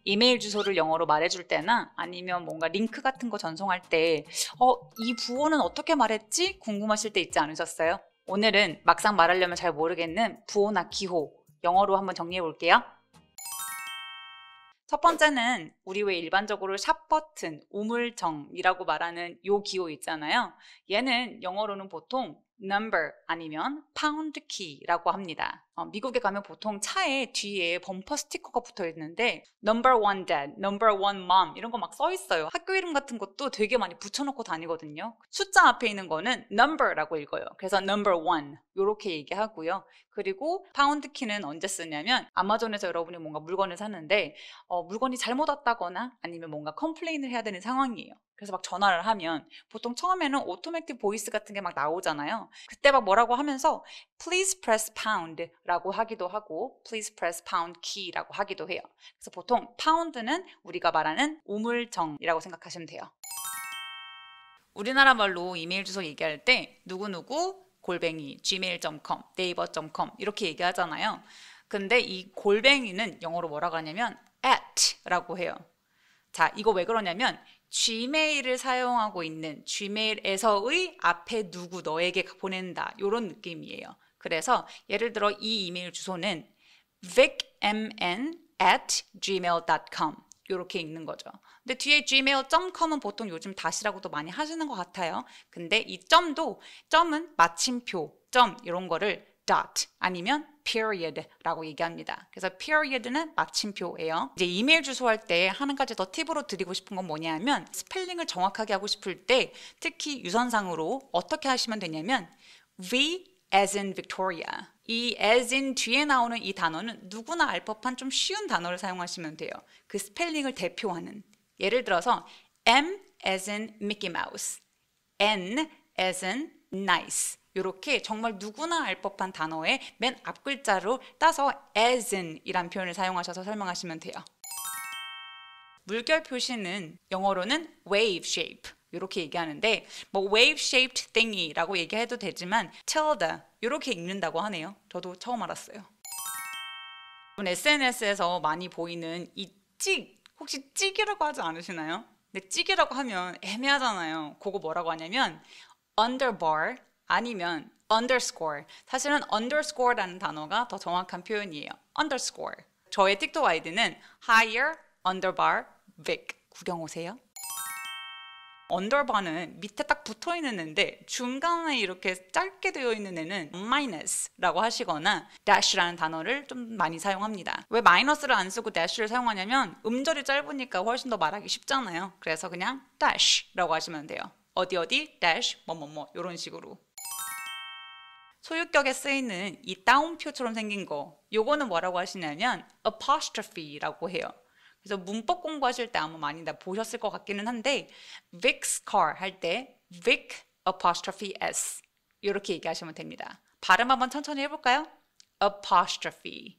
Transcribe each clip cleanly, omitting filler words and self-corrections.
이메일 주소를 영어로 말해줄 때나 아니면 뭔가 링크 같은 거 전송할 때 이 부호는 어떻게 말했지? 궁금하실 때 있지 않으셨어요? 오늘은 막상 말하려면 잘 모르겠는 부호나 기호 영어로 한번 정리해 볼게요. 첫 번째는 우리 왜 일반적으로 샵 버튼, 우물정이라고 말하는 요 기호 있잖아요. 얘는 영어로는 보통 number 아니면 pound key라고 합니다. 미국에 가면 보통 차에 뒤에 범퍼 스티커가 붙어 있는데 number one dad, number one mom 이런 거 막 써 있어요. 학교 이름 같은 것도 되게 많이 붙여놓고 다니거든요. 숫자 앞에 있는 거는 number라고 읽어요. 그래서 number one 이렇게 얘기하고요. 그리고 파운드 키는 언제 쓰냐면 아마존에서 여러분이 뭔가 물건을 샀는데 물건이 잘못 왔다거나 아니면 뭔가 컴플레인을 해야 되는 상황이에요. 그래서 막 전화를 하면 보통 처음에는 오토매틱 보이스 같은 게 막 나오잖아요. 그때 막 뭐라고 하면서 please press pound 라고 하기도 하고 please press pound key 라고 하기도 해요. 그래서 보통 pound는 우리가 말하는 우물정이라고 생각하시면 돼요. 우리나라 말로 이메일 주소 얘기할 때 누구누구 골뱅이 gmail.com, 네이버.com 이렇게 얘기하잖아요. 근데 이 골뱅이는 영어로 뭐라고 하냐면 at 라고 해요. 자, 이거 왜 그러냐면 gmail을 사용하고 있는 gmail에서의 앞에 누구 너에게 보낸다 이런 느낌이에요. 그래서 예를 들어 이 이메일 주소는 vicmn@gmail.com 이렇게 읽는 거죠. 근데 뒤에 gmail.com은 보통 요즘 다시라고도 많이 하시는 것 같아요. 근데 이 점은 마침표, 점 이런 거를 dot 아니면 period라고 얘기합니다. 그래서 period는 마침표예요. 이제 이메일 주소할 때 한 가지 더 팁으로 드리고 싶은 건 뭐냐면 스펠링을 정확하게 하고 싶을 때 특히 유선상으로 어떻게 하시면 되냐면 V as in Victoria 이 as in 뒤에 나오는 이 단어는 누구나 알 법한 좀 쉬운 단어를 사용하시면 돼요. 그 스펠링을 대표하는 예를 들어서 M as in Mickey Mouse, N as in nice 이렇게 정말 누구나 알 법한 단어의 맨 앞 글자로 따서 as in 이란 표현을 사용하셔서 설명하시면 돼요. 물결 표시는 영어로는 wave shape 이렇게 얘기하는데 뭐 wave shaped thingy라고 얘기해도 되지만 tilde 이렇게 읽는다고 하네요. 저도 처음 알았어요. SNS에서 많이 보이는 이 찍 혹시 찍이라고 하지 않으시나요? 근데 찍이라고 하면 애매하잖아요. 그거 뭐라고 하냐면 underbar 아니면 underscore 사실은 underscore라는 단어가 더 정확한 표현이에요. underscore 저의 틱톡 아이디는 higher underbar vic 구경 오세요. 언더바는 밑에 딱 붙어 있는 애인데 중간에 이렇게 짧게 되어 있는 애는 minus라고 하시거나 dash라는 단어를 좀 많이 사용합니다. 왜 마이너스를 안 쓰고 dash를 사용하냐면 음절이 짧으니까 훨씬 더 말하기 쉽잖아요. 그래서 그냥 dash라고 하시면 돼요. 어디 dash 뭐뭐뭐 이런 식으로. 소유격에 쓰이는 이 따옴표처럼 생긴 거 요거는 뭐라고 하시냐면 apostrophe라고 해요. 그래서 문법 공부하실 때 아마 많이 다 보셨을 것 같기는 한데 Vic's car 할 때 Vic apostrophe S 이렇게 얘기하시면 됩니다. 발음 한번 천천히 해볼까요? apostrophe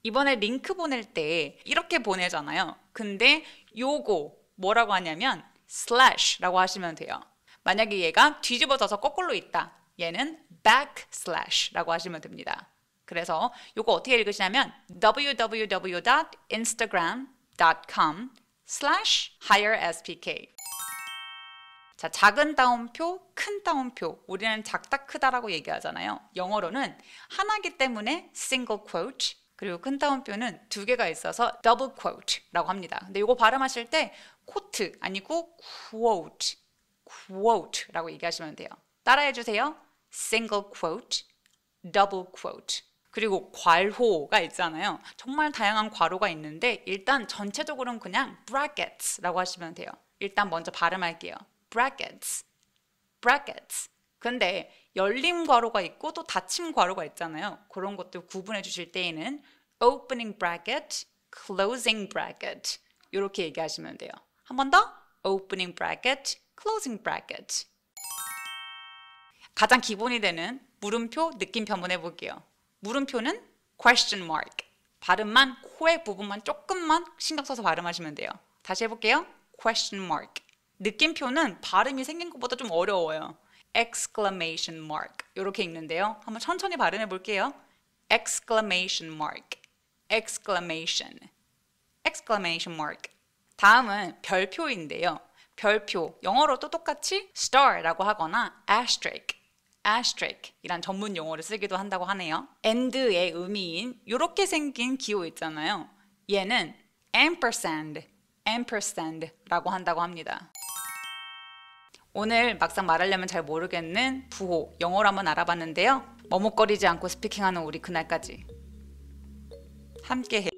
이번에 링크 보낼 때 이렇게 보내잖아요. 근데 요거 뭐라고 하냐면 slash라고 하시면 돼요. 만약에 얘가 뒤집어져서 거꾸로 있다. 얘는 backslash라고 하시면 됩니다. 그래서 이거 어떻게 읽으시냐면 www.instagram.com/higherspk 자, 작은 따옴표, 큰 따옴표 우리는 작다 크다라고 얘기하잖아요. 영어로는 하나기 때문에 single quote 그리고 큰 따옴표는 두 개가 있어서 double quote라고 합니다. 근데 이거 발음하실 때 코트 아니고 quote라고 얘기하시면 돼요. 따라해 주세요. single quote, double quote 그리고 괄호가 있잖아요. 정말 다양한 괄호가 있는데 일단 전체적으로는 그냥 brackets라고 하시면 돼요. 일단 먼저 발음할게요. brackets. 근데 열림 괄호가 있고 또 닫힘 괄호가 있잖아요. 그런 것들 구분해 주실 때에는 opening bracket, closing bracket 이렇게 얘기하시면 돼요. 한 번 더 opening bracket, closing bracket 가장 기본이 되는 물음표, 느낌표 한번 해볼게요. 물음표는 question mark. 발음만 코의 부분만 조금만 신경 써서 발음하시면 돼요. 다시 해볼게요. question mark. 느낌표는 발음이 생긴 것보다 좀 어려워요. exclamation mark. 이렇게 읽는데요. 한번 천천히 발음해 볼게요. exclamation mark. exclamation, exclamation mark. 다음은 별표인데요. 별표, 영어로도 똑같이 star라고 하거나 asterisk, asterisk 이란 전문 용어를 쓰기도 한다고 하네요. and의 의미인 이렇게 생긴 기호 있잖아요. 얘는 ampersand, ampersand라고 한다고 합니다. 오늘 막상 말하려면 잘 모르겠는 부호, 영어로 한번 알아봤는데요. 머뭇거리지 않고 스피킹하는 우리 그날까지 함께해.